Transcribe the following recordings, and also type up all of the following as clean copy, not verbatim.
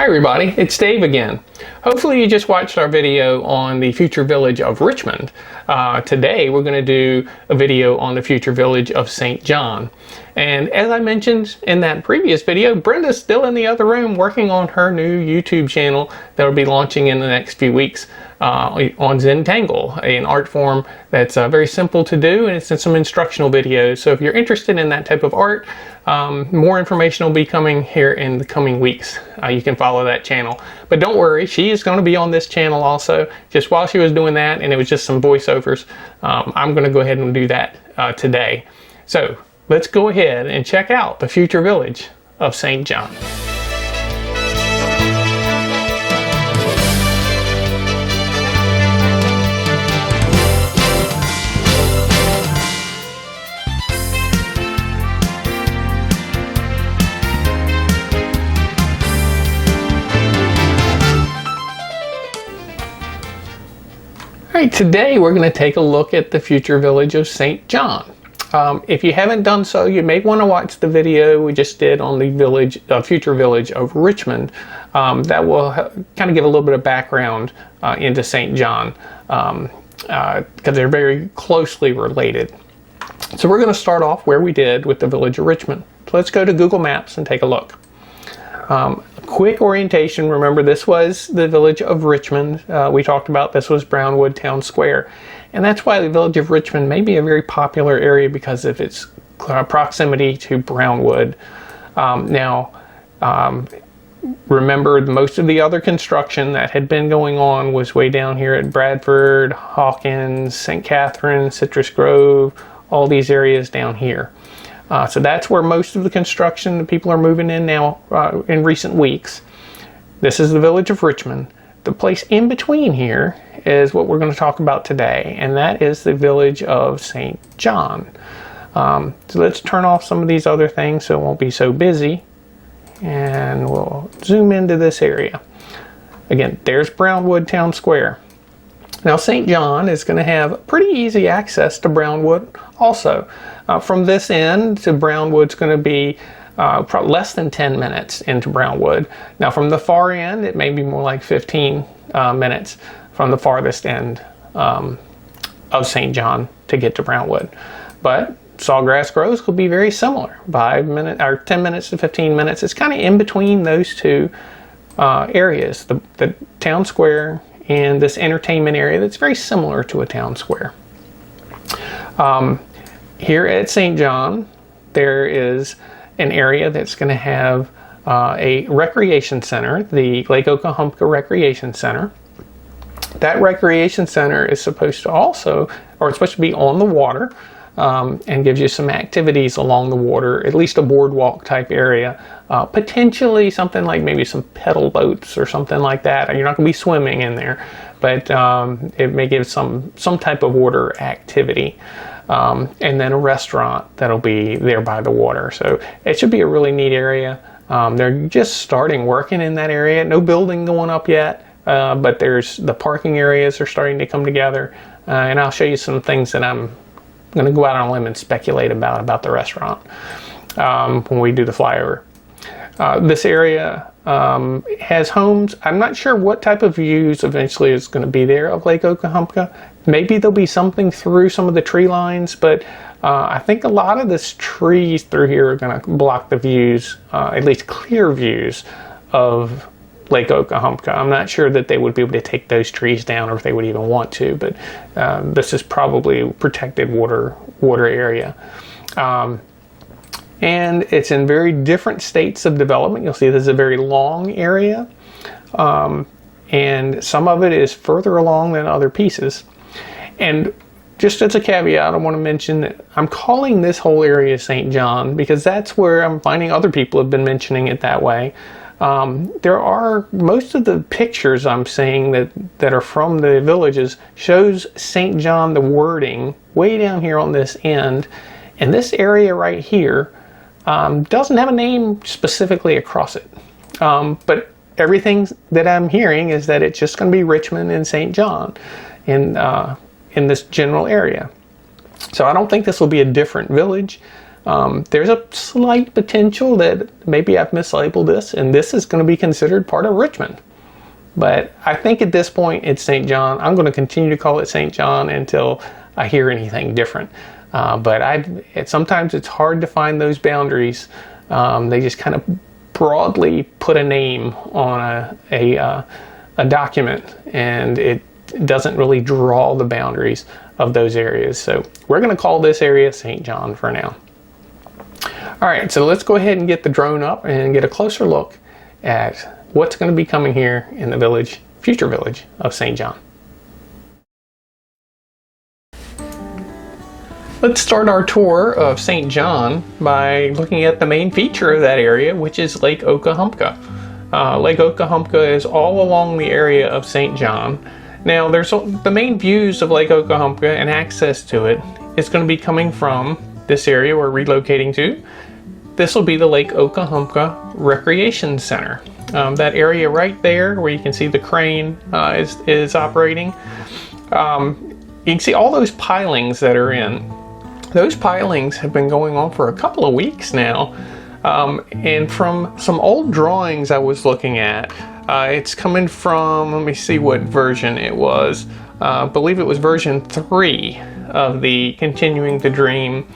Hi everybody, it's Dave again. Hopefully you just watched our video on the future village of Richmond. Today we're going to do a video on the future village of St. John. And as I mentioned in that previous video, Brenda's still in the other room working on her new YouTube channel that will be launching in the next few weeks on Zentangle, an art form that's very simple to do, and it's in some instructional videos. So if you're interested in that type of art, more information will be coming here in the coming weeks. You can follow that channel. But don't worry, she is going to be on this channel also. Just while she was doing that, and it was just some voiceovers, I'm going to go ahead and do that today. So let's go ahead and check out the future village of St. John. Alright, today we're going to take a look at the future village of St. John. If you haven't done so, you may want to watch the video we just did on the future village of Richmond. That will kind of give a little bit of background into St. John, because they're very closely related. So we're going to start off where we did with the village of Richmond. So let's go to Google Maps and take a look. Quick orientation, remember this was the village of Richmond. We talked about this was Brownwood Town Square. And that's why the village of Richmond may be a very popular area, because of its proximity to Brownwood. Remember, most of the other construction that had been going on was way down here at Bradford, Hawkins, St. Catherine, Citrus Grove, all these areas down here. So that's where most of the construction, the people are moving in now in recent weeks. This is the village of Richmond. The place in between here is what we're going to talk about today, and that is the village of St. John. So let's turn off some of these other things so it won't be so busy, and we'll zoom into this area. Again, there's Brownwood Town Square. Now St. John is going to have pretty easy access to Brownwood also. From this end to Brownwood's going to be probably less than 10 minutes into Brownwood. Now from the far end, it may be more like 15 minutes from the farthest end of St. John to get to Brownwood. But Sawgrass Groves could be very similar, 10 minutes to 15 minutes. It's kind of in between those two areas, the town square and this entertainment area that's very similar to a town square. Here at St. John, there is an area that's going to have a recreation center, the Lake Oklahumpka Recreation Center. That recreation center is supposed to be on the water, and gives you some activities along the water, at least a boardwalk type area. Potentially something like maybe some pedal boats or something like that. You're not going to be swimming in there, but it may give some type of water activity. And then a restaurant that'll be there by the water. So it should be a really neat area. They're just starting working in that area. No building going up yet, but there's the parking areas are starting to come together. And I'll show you some things that I'm going to go out on a limb and speculate about the restaurant when we do the flyover. This area has homes. I'm not sure what type of views eventually is going to be there of Lake Oklahumpka. Maybe there'll be something through some of the tree lines, but I think a lot of this trees through here are going to block the views, at least clear views of Lake Oklahumpka. I'm not sure that they would be able to take those trees down, or if they would even want to, but this is probably a protected water area. And it's in very different states of development. You'll see this is a very long area, and some of it is further along than other pieces. And just as a caveat, I want to mention that I'm calling this whole area St. John because that's where I'm finding other people have been mentioning it that way. There are most of the pictures I'm seeing that are from the villages shows St. John, the wording way down here on this end, and this area right here doesn't have a name specifically across it. But everything that I'm hearing is that it's just going to be Richmond and St. John in this general area. So I don't think this will be a different village. There's a slight potential that maybe I've mislabeled this, and this is going to be considered part of Richmond. But I think at this point it's St. John. I'm going to continue to call it St. John until I hear anything different. Sometimes it's hard to find those boundaries. They just kind of broadly put a name on a document, and it doesn't really draw the boundaries of those areas. So we're going to call this area St. John for now. All right, so let's go ahead and get the drone up and get a closer look at what's going to be coming here in the future village of St. John. Let's start our tour of St. John by looking at the main feature of that area, which is Lake Okahumpka. Lake Okahumpka is all along the area of St. John. Now, there's the main views of Lake Okahumpka and access to it is going to be coming from this area we're relocating to. This will be the Lake Okahumpka Recreation Center. That area right there where you can see the crane is operating. You can see all those pilings that are in. Those pilings have been going on for a couple of weeks now. And from some old drawings I was looking at, it's coming from, let me see what version it was. I believe it was version 3 of the Continuing the Dream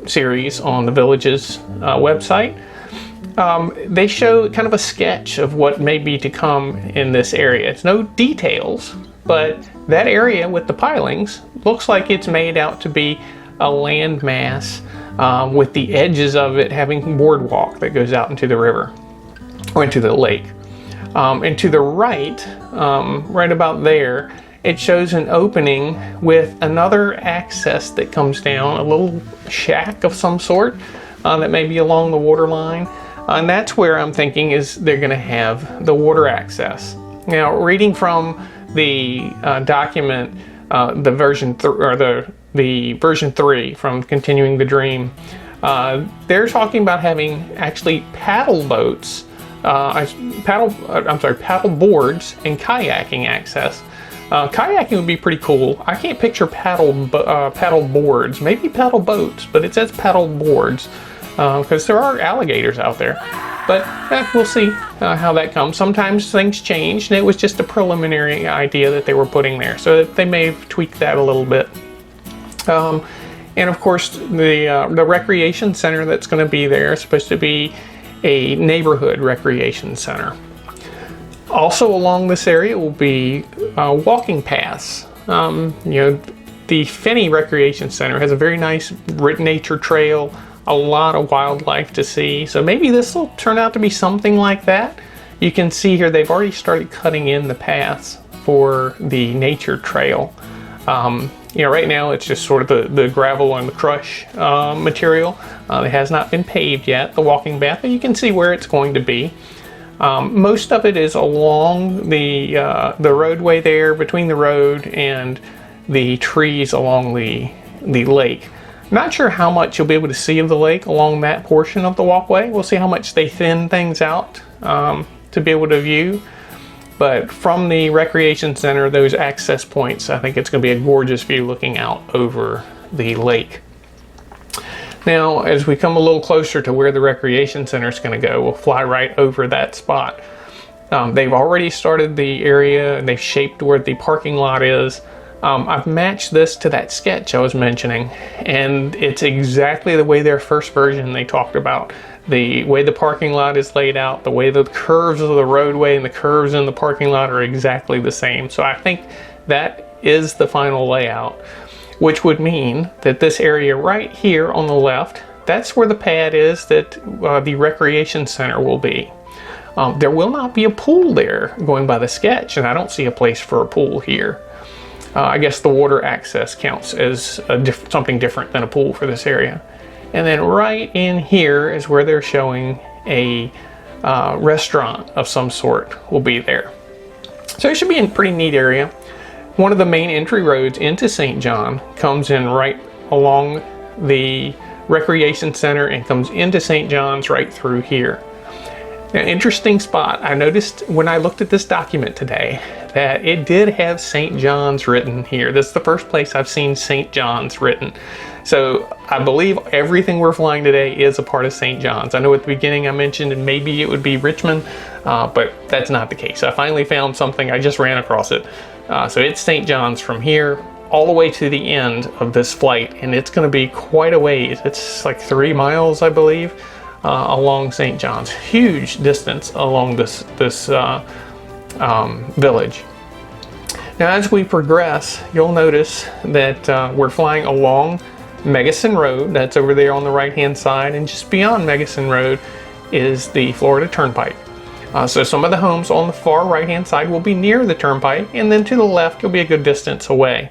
series on the Village's website. They show kind of a sketch of what may be to come in this area. It's no details, but that area with the pilings looks like it's made out to be a landmass with the edges of it having boardwalk that goes out into the river or into the lake. And to the right, right about there, it shows an opening with another access that comes down, a little shack of some sort that may be along the water line. And that's where I'm thinking is they're going to have the water access. Now, reading from the document, the version version 3 from Continuing the Dream, they're talking about having actually paddle boards and kayaking access. Kayaking would be pretty cool. I can't picture paddle boards, maybe paddle boats, but it says paddle boards because there are alligators out there. But we'll see how that comes. Sometimes things change, and it was just a preliminary idea that they were putting there, so they may have tweaked that a little bit. And of course, the recreation center that's going to be there is supposed to be a neighborhood recreation center. Also along this area will be walking paths. The Finney Recreation Center has a very nice nature trail, a lot of wildlife to see. So maybe this will turn out to be something like that. You can see here they've already started cutting in the paths for the nature trail. Right now it's just sort of the gravel and the crush material. It has not been paved yet, the walking path, but you can see where it's going to be. Most of it is along the roadway there, between the road and the trees along the lake. Not sure how much you'll be able to see of the lake along that portion of the walkway. We'll see how much they thin things out to be able to view. But from the recreation center, those access points, I think it's going to be a gorgeous view looking out over the lake. Now, as we come a little closer to where the recreation center is going to go, we'll fly right over that spot. They've already started the area, and they've shaped where the parking lot is. I've matched this to that sketch I was mentioning, and it's exactly the way their first version they talked about. The way the parking lot is laid out, the way the curves of the roadway and the curves in the parking lot are exactly the same. So I think that is the final layout, which would mean that this area right here on the left, that's where the pad is that the recreation center will be. There will not be a pool there going by the sketch, and I don't see a place for a pool here. I guess the water access counts as something different than a pool for this area. And then right in here is where they're showing a restaurant of some sort will be there. So it should be a pretty neat area. One of the main entry roads into St. John comes in right along the recreation center and comes into St. John's right through here. Now, interesting spot. I noticed when I looked at this document today that it did have St. John's written here. This is the first place I've seen St. John's written. So I believe everything we're flying today is a part of St. John's. I know at the beginning I mentioned maybe it would be Richmond, but that's not the case. I finally found something. I just ran across it. So it's St. John's from here all the way to the end of this flight, and it's going to be quite a ways. It's like 3 miles, I believe, along St. John's. Huge distance along this village. Now, as we progress, you'll notice that we're flying along Megason Road. That's over there on the right-hand side, and just beyond Megason Road is the Florida Turnpike. So some of the homes on the far right-hand side will be near the turnpike, and then to the left, you'll be a good distance away.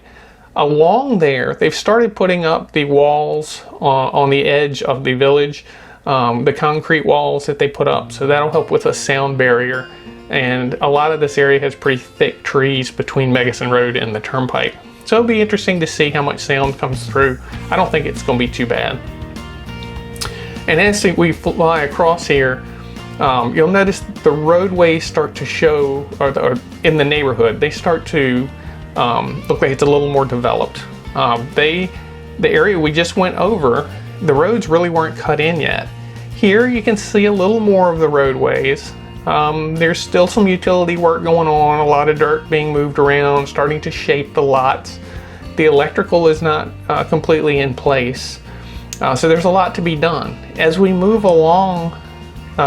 Along there, they've started putting up the walls on the edge of the village, the concrete walls that they put up, so that'll help with a sound barrier. And a lot of this area has pretty thick trees between Megason Road and the turnpike. So it'll be interesting to see how much sound comes through. I don't think it's going to be too bad. And as we fly across here, you'll notice the roadways start to show, or in the neighborhood, they start to look like it's a little more developed. The area we just went over, the roads really weren't cut in yet. Here you can see a little more of the roadways. There's still some utility work going on, a lot of dirt being moved around, starting to shape the lots. The electrical is not completely in place. So there's a lot to be done. As we move along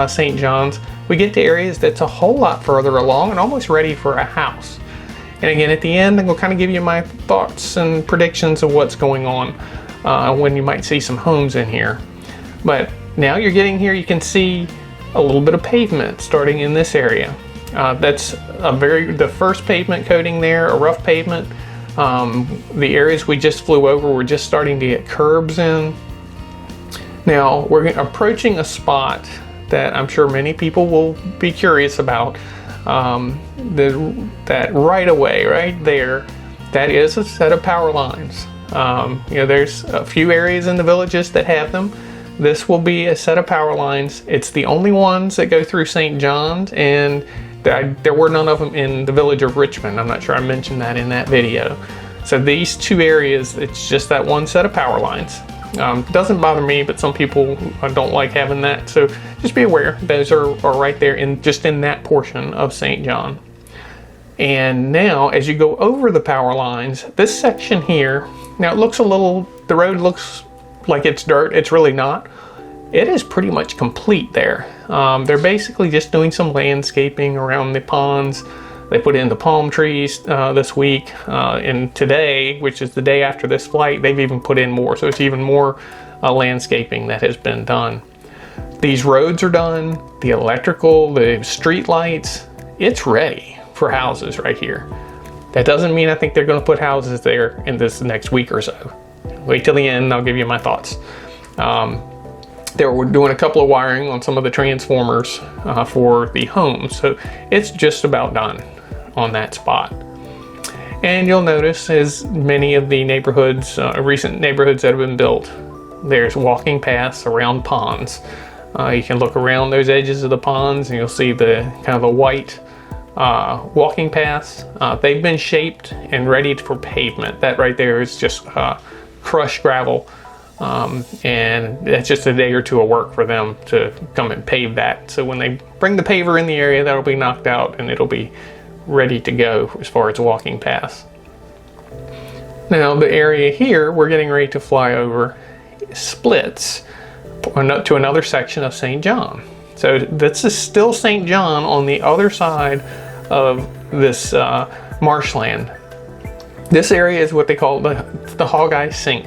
St. John's, we get to areas that's a whole lot further along and almost ready for a house. And again, at the end, I'm going to kind of give you my thoughts and predictions of what's going on when you might see some homes in here. But now you're getting here, you can see a little bit of pavement starting in this area. That's the first pavement coating there, a rough pavement. The areas we just flew over, we're just starting to get curbs in. Now we're approaching a spot that I'm sure many people will be curious about. That right away, right there, that is a set of power lines. There's a few areas in the villages that have them. This will be a set of power lines. It's the only ones that go through St. John's, and there were none of them in the village of Richmond. I'm not sure I mentioned that in that video. So these two areas, it's just that one set of power lines. Doesn't bother me, but some people don't like having that. So just be aware, those are right there just in that portion of St. John. And now, as you go over the power lines, this section here, now the road looks like it's dirt. It's really not. It is pretty much complete there. They're basically just doing some landscaping around the ponds. They put in the palm trees this week, and today, which is the day after this flight, they've even put in more. So it's even more landscaping that has been done. These roads are done, the electrical, the street lights, it's ready for houses right here. That doesn't mean I think they're going to put houses there in this next week or so. Wait till the end and I'll give you my thoughts. They were doing a couple of wiring on some of the transformers for the homes, so it's just about done on that spot. And you'll notice, as many of the neighborhoods, recent neighborhoods that have been built, there's walking paths around ponds. You can look around those edges of the ponds and you'll see the kind of a white walking paths. They've been shaped and ready for pavement. That right there is just crushed gravel. And that's just a day or two of work for them to come and pave that. So when they bring the paver in the area, that'll be knocked out and it'll be ready to go as far as walking paths. Now the area here we're getting ready to fly over splits to another section of St. John. So this is still St. John on the other side of this marshland. This area is what they call the Hogeye Sink.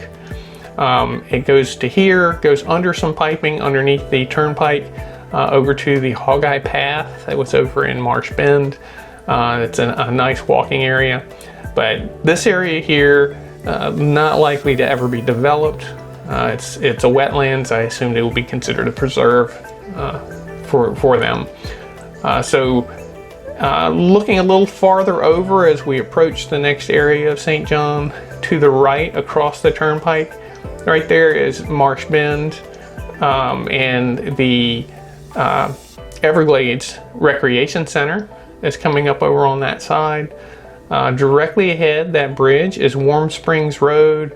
It goes to here, goes under some piping underneath the turnpike over to the Hogeye Path that was over in Marsh Bend. It's a nice walking area, but this area here not likely to ever be developed. It's a wetlands. I assume it will be considered a preserve for them. So looking a little farther over as we approach the next area of St. John, to the right across the turnpike, right there is Marsh Bend, and the Everglades Recreation Center is coming up over on that side. Directly ahead, that bridge is Warm Springs Road.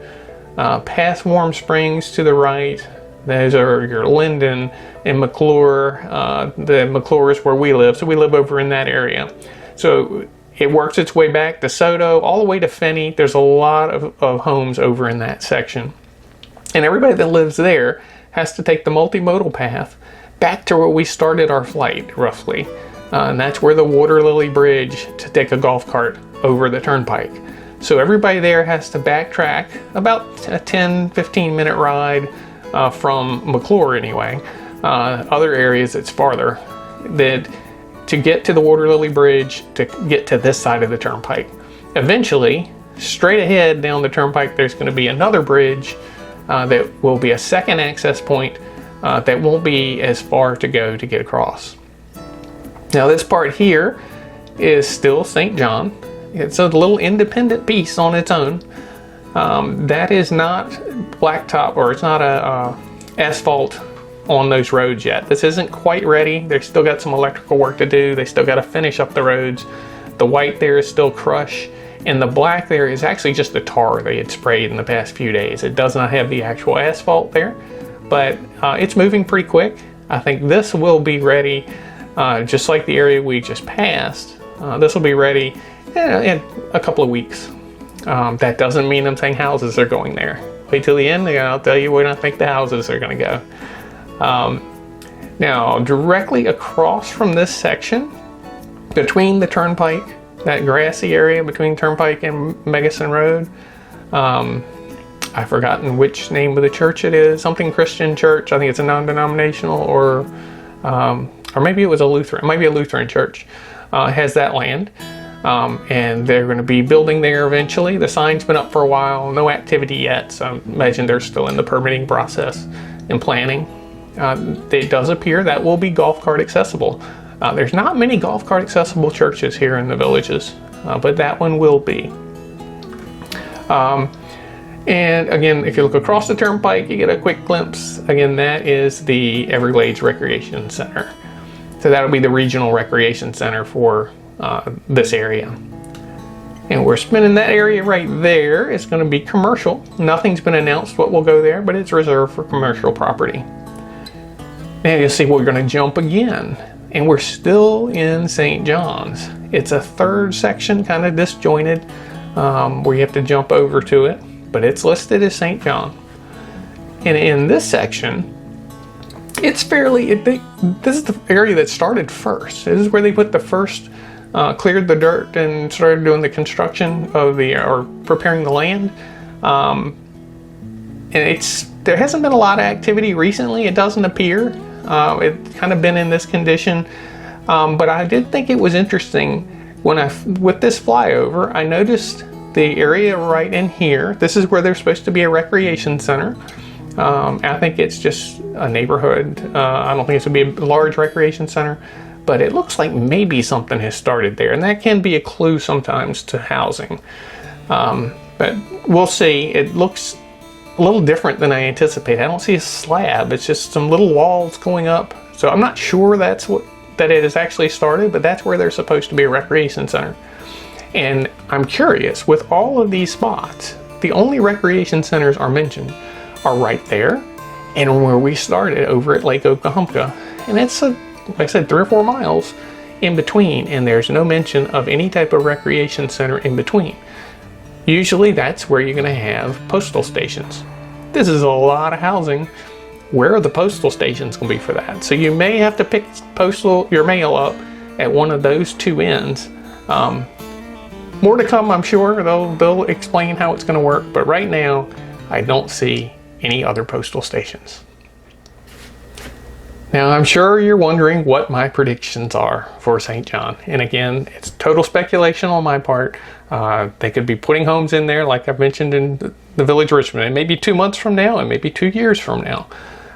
Past Warm Springs to the right, those are your Linden and McClure. The McClure is where we live, so we live over in that area. So it works its way back to Soto, all the way to Finney. There's a lot of homes over in that section. And everybody that lives there has to take the multimodal path back to where we started our flight, roughly. And that's where the Water Lily Bridge to take a golf cart over the turnpike. So everybody there has to backtrack about a 10-15 minute ride from McClure anyway. Other areas it's farther, that to get to the Water Lily Bridge to get to this side of the turnpike. Eventually, straight ahead down the turnpike, there's going to be another bridge that will be a second access point that won't be as far to go to get across. Now this part here is still St. John. It's a little independent piece on its own. That is not blacktop, or it's not a asphalt on those roads yet. This isn't quite ready. They've still got some electrical work to do. They still got to finish up the roads. The white there is still crush, and the black there is actually just the tar they had sprayed in the past few days. It does not have the actual asphalt there, but it's moving pretty quick. I think this will be ready, just like the area we just passed. This will be ready in a couple of weeks. That doesn't mean I'm saying houses are going there. Wait till the end, and I'll tell you where I think the houses are going to go. Now, directly across from this section, between the turnpike, that grassy area between Turnpike and Megason Road, I've forgotten which name of the church it is. Something Christian church. I think it's a non-denominational, or maybe it was a Lutheran. It might be a Lutheran church. Has that land. And they're going to be building there eventually. The sign's been up for a while, no activity yet, so I imagine they're still in the permitting process and planning. It does appear that will be golf cart accessible. There's not many golf cart accessible churches here in the villages, but that one will be. And again, if you look across the turnpike, you get a quick glimpse. Again, that is the Everglades Recreation Center. So that'll be the regional recreation center for this area. And we're spinning that area right there. It's going to be commercial. Nothing's been announced what will go there, but it's reserved for commercial property. Now you'll see we're going to jump again, and we're still in St. John's. It's a third section, kind of disjointed, where you have to jump over to it, but it's listed as St. John. And in this section, it's fairly, this is the area that started first. This is where they put the first, cleared the dirt and started doing the construction of or preparing the land. And there hasn't been a lot of activity recently, it doesn't appear. It's kind of been in this condition. But I did think it was interesting when with this flyover, I noticed the area right in here. This is where there's supposed to be a recreation center. I think it's just a neighborhood. I don't think it's going to be a large recreation center, but it looks like maybe something has started there, and that can be a clue sometimes to housing. But we'll see. It looks a little different than I anticipated. I don't see a slab. It's just some little walls going up. So I'm not sure that it has actually started, but that's where there's supposed to be a recreation center. And I'm curious, with all of these spots, the only recreation centers are mentioned are right there and where we started over at Lake Oklahoma. And it's, like I said, 3 or 4 miles in between, and there's no mention of any type of recreation center in between. Usually that's where you're going to have postal stations. This is a lot of housing. Where are the postal stations going to be for that? So you may have to pick your mail up at one of those 2 ends. More to come, I'm sure. They'll explain how it's going to work, but right now I don't see any other postal stations. Now, I'm sure you're wondering what my predictions are for St. John. And again, it's total speculation on my part. They could be putting homes in there, like I've mentioned in the Village Richmond. It may be 2 months from now, and maybe 2 years from now.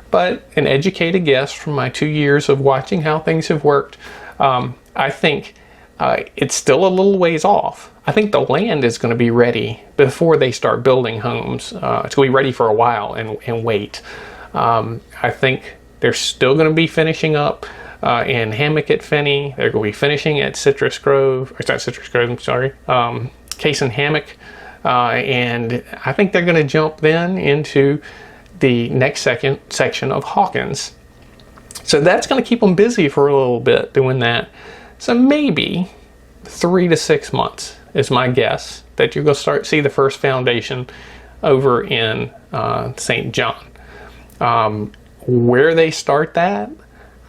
But an educated guess from my 2 years of watching how things have worked, I think it's still a little ways off. I think the land is going to be ready before they start building homes. It's going to be ready for a while and wait. I think they're still going to be finishing up in Hammock at Finney. They're going to be finishing at Citrus Grove. Or it's not Citrus Grove, I'm sorry. Case and Hammock. And I think they're going to jump then into the next section of Hawkins. So that's going to keep them busy for a little bit doing that. So maybe 3 to 6 months is my guess that you're going to start see the first foundation over in St. John. Where they start that,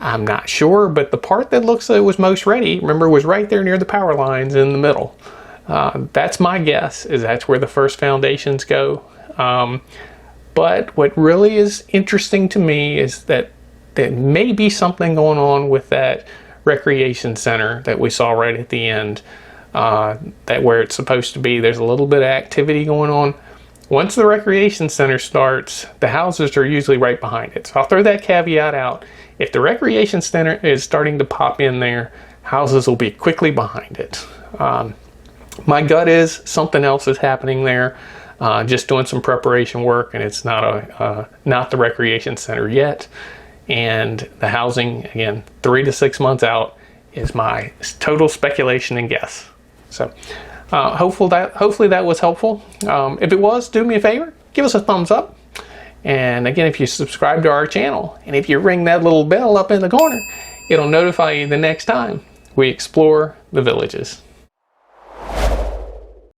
I'm not sure, but the part that looks like it was most ready, remember, was right there near the power lines in the middle. That's my guess, is that's where the first foundations go. But what really is interesting to me is that there may be something going on with that recreation center that we saw right at the end, that where it's supposed to be. There's a little bit of activity going on. Once the recreation center starts, the houses are usually right behind it. So I'll throw that caveat out. If the recreation center is starting to pop in there, houses will be quickly behind it. My gut is something else is happening there. Just doing some preparation work, and it's not not the recreation center yet. And the housing, again, 3 to 6 months out is my total speculation and guess. So hopefully that was helpful. If it was, do me a favor, give us a thumbs up. And again, if you subscribe to our channel, and if you ring that little bell up in the corner, it'll notify you the next time we explore the villages.